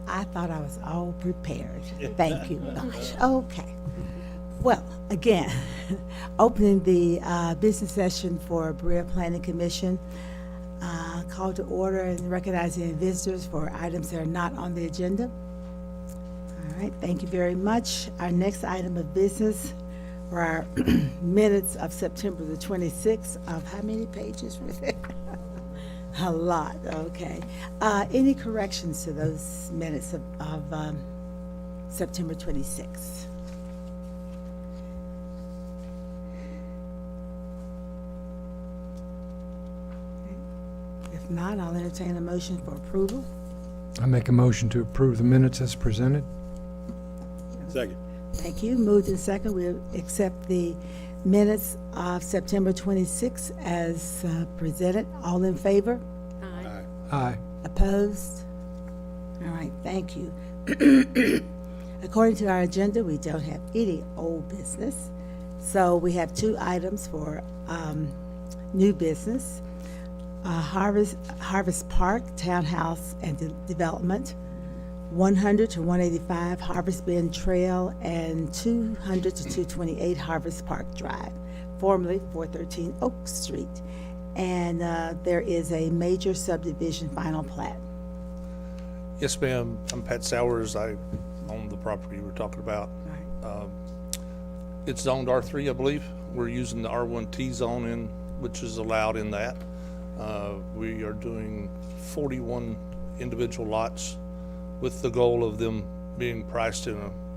I thought I was all prepared. Thank you, gosh. Okay. Well, again, opening the business session for Berea Planning Commission. Call to order and recognizing visitors for items that are not on the agenda. All right, thank you very much. Our next item of business were our minutes of September the 26th of how many pages? A lot, okay. Any corrections to those minutes of September 26th? If not, I'll entertain a motion for approval. I make a motion to approve the minutes as presented. Second. Thank you. Moved in second, we accept the minutes of September 26th as presented. All in favor? Aye. Aye. Opposed? All right, thank you. According to our agenda, we don't have any old business. So we have two items for new business. Harvest Park Townhouse and Development, 100 to 185 Harvest Bend Trail, and 200 to 228 Harvest Park Drive, formerly 413 Oak Street. And there is a major subdivision final plat. Yes, ma'am. I'm Pat Sowers. I own the property we're talking about. All right. It's zoned R3, I believe. We're using the R1T zone which is allowed in that. We are doing 41 individual lots with the goal of them being priced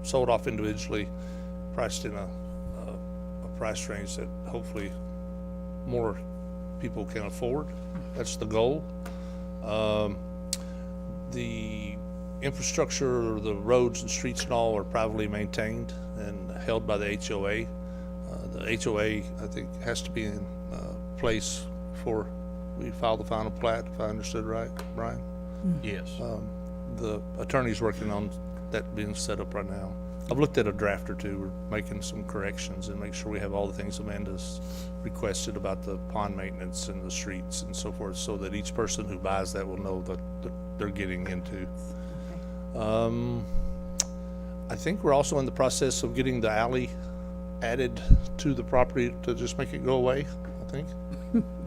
sold off individually, priced in a price range that hopefully more people can afford. That's the goal. The infrastructure, the roads and streets and all are privately maintained and held by the HOA. The HOA, I think, has to be in place before we file the final plat, if I understood right, Brian? Yes. The attorney's working on that being set up right now. I've looked at a draft or two. We're making some corrections and make sure we have all the things Amanda's requested about the pond maintenance and the streets and so forth, so that each person who buys that will know that they're getting into. I think we're also in the process of getting the alley added to the property to just make it go away, I think.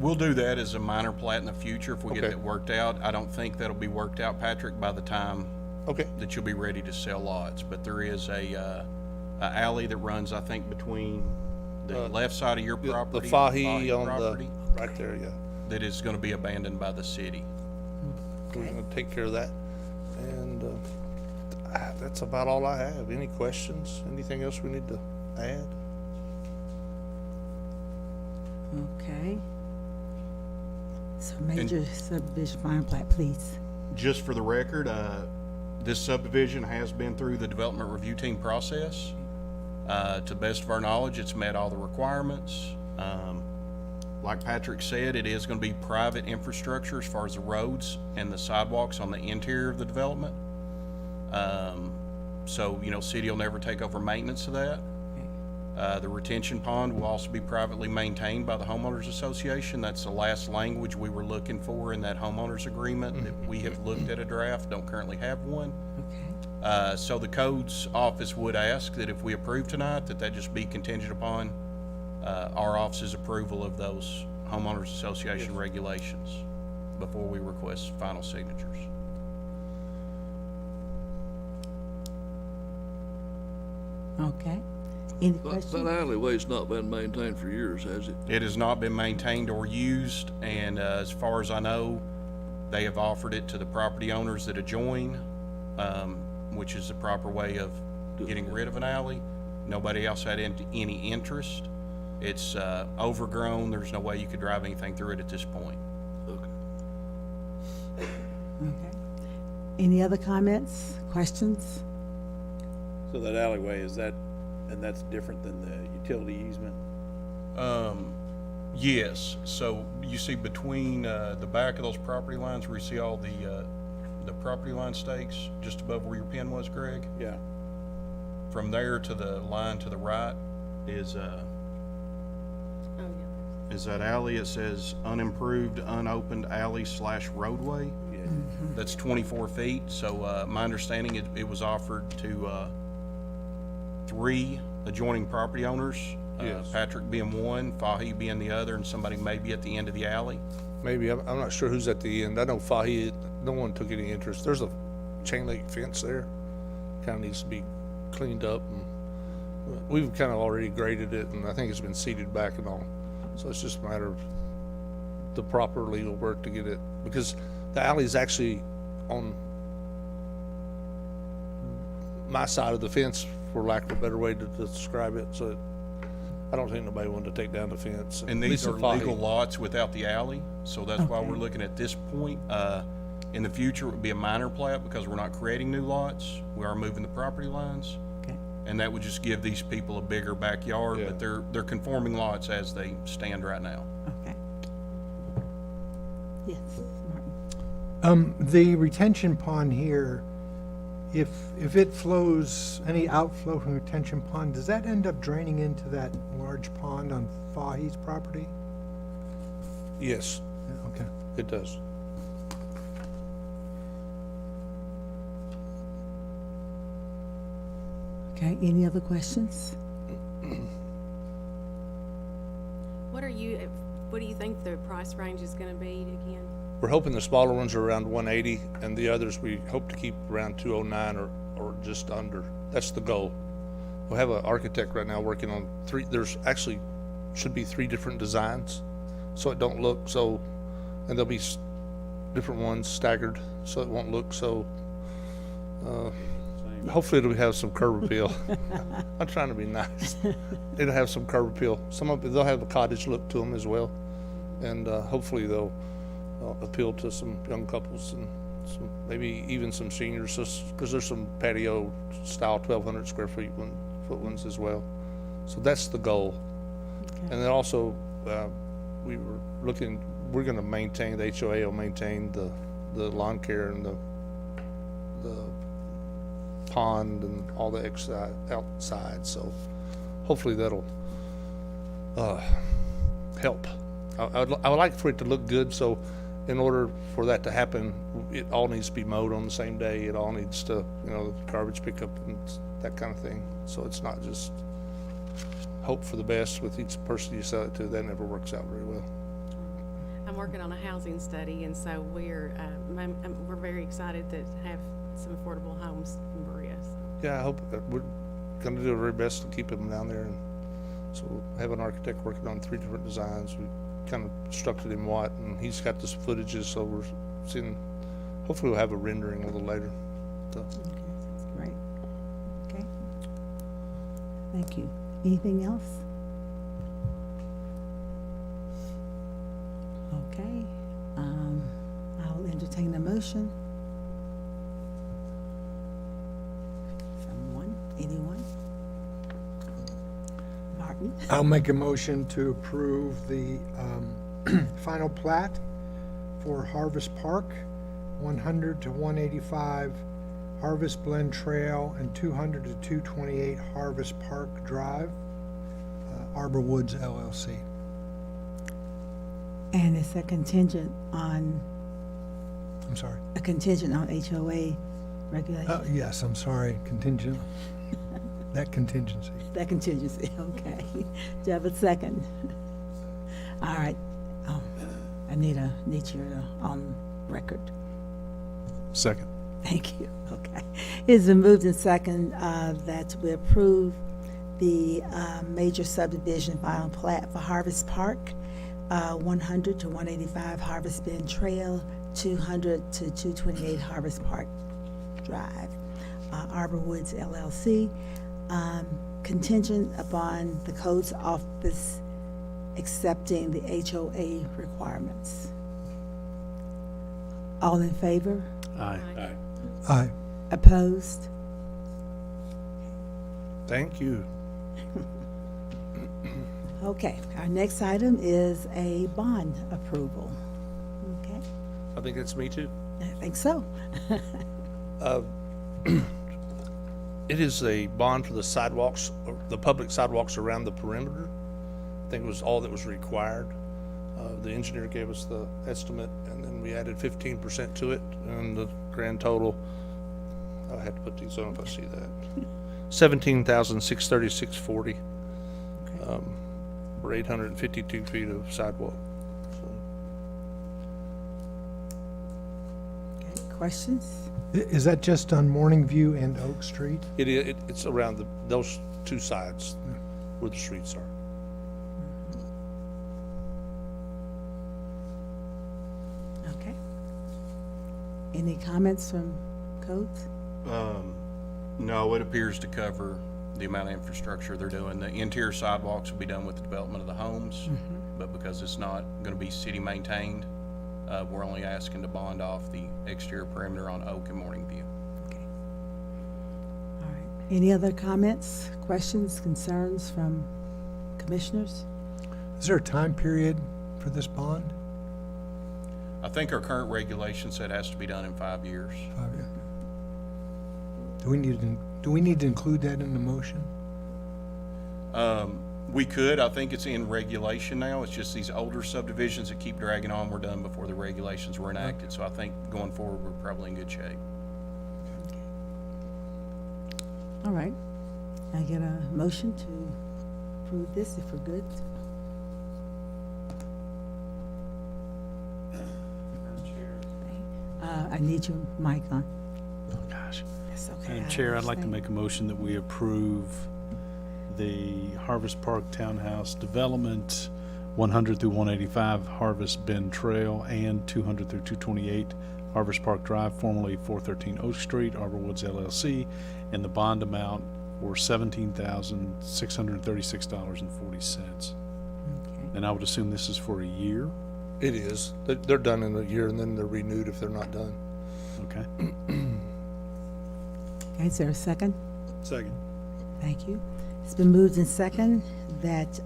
We'll do that as a minor plat in the future if we get Okay. that worked out. I don't think that'll be worked out, Patrick, by the time Okay. that you'll be ready to sell lots. But there is a alley that runs, I think, between the left side of your The property. Fahy on property, the, right there, yeah. that is gonna be abandoned by the city. We're gonna take care of that. And that's about all I have. Any questions? Anything else we need to add? Okay. So major subdivision final plat, please. Just for the record, this subdivision has been through the development review team process. To the best of our knowledge, it's met all the requirements. Like Patrick said, it is gonna be private infrastructure as far as the roads and the sidewalks on the interior of the development. So, city will never take over maintenance of that. The retention pond will also be privately maintained by the homeowners association. That's the last language we were looking for in that homeowners agreement. That we have looked at a draft, don't currently have one. Okay. So the codes office would ask that if we approve tonight, that just be contingent upon our office's approval of those homeowners association regulations before we request final signatures. Okay. Any That questions? alleyway's not been maintained for years, has it? It has not been maintained or used, and as far as I know, they have offered it to the property owners that adjoin, which is the proper way of getting rid of an alley. Nobody else had any interest. It's overgrown. There's no way you could drive anything through it at this point. Okay. Okay. Any other comments, questions? So that alleyway, and that's different than the utility easement? Yes, so you see between the back of those property lines where you see all the property line stakes, just above where your pen was, Greg? Yeah. From there to the line to the right is that alley. It says unimproved, unopened alley / roadway. Yeah. that's 24 feet. So my understanding, it was offered to 3 adjoining property owners. Yes. Patrick being one, Fahy being the other, and somebody maybe at the end of the alley. Maybe, I'm not sure who's at the end. I know Fahy, no one took any interest. There's a chain link fence there. Kind of needs to be cleaned up, and we've kind of already graded it, and I think it's been seeded back and all. So it's just a matter of the proper legal work to get it, because the alley is actually on my side of the fence, for lack of a better way to describe it. So I don't think nobody wanted to take down the fence. And At these least are at Fahy. legal lots without the alley, so that's why Okay. we're looking at this point. In the future, it would be a minor plat because we're not creating new lots. We are moving the property lines. Okay. And that would just give these people a bigger backyard, Yeah. but they're conforming lots as they stand right now. Okay. Yes, Martin. The retention pond here, if it flows, any outflow from retention pond, does that end up draining into that large pond on Fahy's property? Yes, Yeah, okay. it does. Okay, any other questions? What do you think the price range is gonna be again? We're hoping the smaller ones are around 180, and the others we hope to keep around 209 or just under. That's the goal. We have an architect right now working on 3, there's actually, should be 3 different designs, so it don't look so, and there'll be different ones staggered, so it won't look so, hopefully it'll have some curb appeal. I'm trying to be nice. It'll have some curb appeal. Some of it, they'll have a cottage look to them as well, and hopefully they'll appeal to some young couples and some, maybe even some seniors, because there's some patio style 1,200 square foot ones as well. So that's the goal. And then also, we were looking, we're gonna maintain, the HOA will maintain the lawn care and the pond and all the outside, so hopefully that'll help. I would like for it to look good, so in order for that to happen, it all needs to be mowed on the same day. It all needs to, garbage pickup and that kind of thing. So it's not just hope for the best with each person you sell it to. That never works out very well. I'm working on a housing study, and so we're very excited to have some affordable homes in Berea. So. Yeah, I hope we're gonna do our very best to keep them down there, and so we'll have an architect working on 3 different designs. We kind of instructed him what, and he's got the footages, so we're seeing, hopefully we'll have a rendering a little later. So, Okay, that's great. Okay. Thank you. Anything else? Okay, I'll entertain a motion. Someone, anyone? Martin? I'll make a motion to approve the final plat for Harvest Park, 100 to 185 Harvest Blend Trail, and 200 to 228 Harvest Park Drive, Arbor Woods LLC. And it's a contingent on I'm sorry. HOA regulations? Yes, I'm sorry, contingent, that contingency. That contingency, okay. Do you have a second? All right. I need you on record. Second. Thank you, okay. It's been moved in second that we approve the major subdivision final plat for Harvest Park, 100 to 185 Harvest Bend Trail, 200 to 228 Harvest Park Drive, Arbor Woods LLC, contingent upon the codes office accepting the HOA requirements. All in favor? Aye. Aye. Opposed? thank you. Okay, our next item is a bond approval. Okay, I think that's me too. I think so. It is a bond for the sidewalks, the public sidewalks around the perimeter. I think it was all that was required. The engineer gave us the estimate, and then we added 15% to it, and the grand total, I had to put these on if I see that, 17,636.40 for 852 feet of sidewalk. So, Okay, questions? Is that just on Morning View and Oak Street? it's around those two sides where the streets are. Okay. Any comments from codes? No, it appears to cover the amount of infrastructure they're doing. The interior sidewalks will be done with the development of the homes, but because it's not gonna be city maintained, we're only asking to bond off the exterior perimeter on Oak and Morning View. Okay. All right. Any other comments, questions, concerns from commissioners? Is there a time period for this bond? I think our current regulation said it has to be done in 5 years. 5 years. Do we need to include that in the motion? We could, I think it's in regulation now, it's just these older subdivisions that keep dragging on were done before the regulations were enacted, so I think going forward, we're probably in good shape. All right. I get a motion to approve this if we're good? I need your mic on. Oh, gosh. That's okay. Madam I Chair, I'd like to understand. make a motion that we approve the Harvest Park Townhouse Development 100 through 185 Harvest Bend Trail and 200 through 228 Harvest Park Drive, formerly 413 Oak Street, Arbor Woods LLC, and the bond amount for $17,636.40. Okay. And I would assume this is for a year, It is. They're done in a year, and then they're renewed if they're not done. okay? Okay, is there a second? Second. Thank you. It's been moved and second that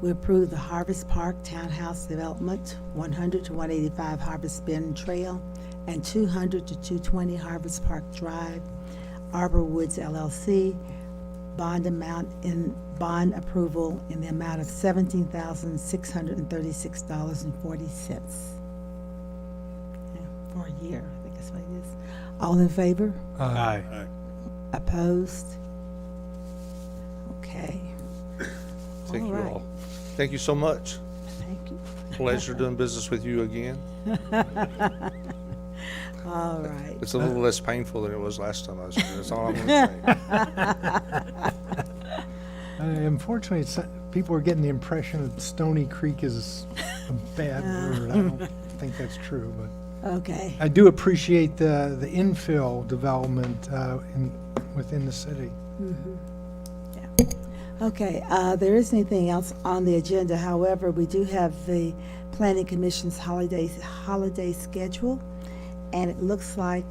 we approve the Harvest Park Townhouse Development, 100 to 185 Harvest Bend Trail, and 200 to 220 Harvest Park Drive, Arbor Woods LLC, bond approval in the amount of $17,636.40. For a year, I think that's what it is. All in favor? Aye. Opposed? Okay. Thank you right. all. Thank you so much. Thank you. Pleasure doing business with you again. All right. It's a little less painful than it was last time I was here. That's all I'm gonna say. Unfortunately, people are getting the impression that Stony Creek is a bad word. I don't think that's true, but Okay. I do appreciate the infill development within the city. Okay, there isn't anything else on the agenda. However, we do have the Planning Commission's holiday schedule, and it looks like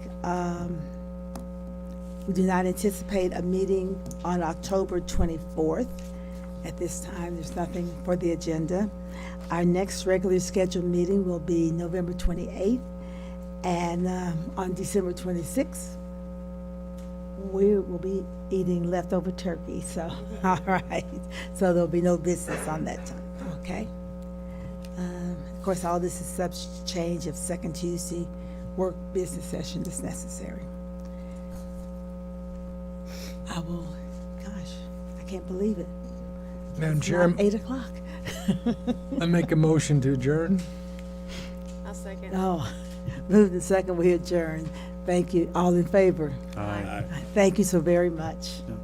we do not anticipate a meeting on October 24th. At this time, there's nothing for the agenda. Our next regularly scheduled meeting will be November 28th, and on December 26th, we will be eating leftover turkey, so, all right. So there'll be no business on that time, okay? Of course, all this is subject to change if second Tuesday work business session is necessary. I will, gosh, I can't believe it. Madam It's Chair, not 8 o'clock. I make a motion to adjourn. I'll second. Oh, moved and second, we adjourn. Thank you. All in favor? Aye. Thank you so very much. Yeah.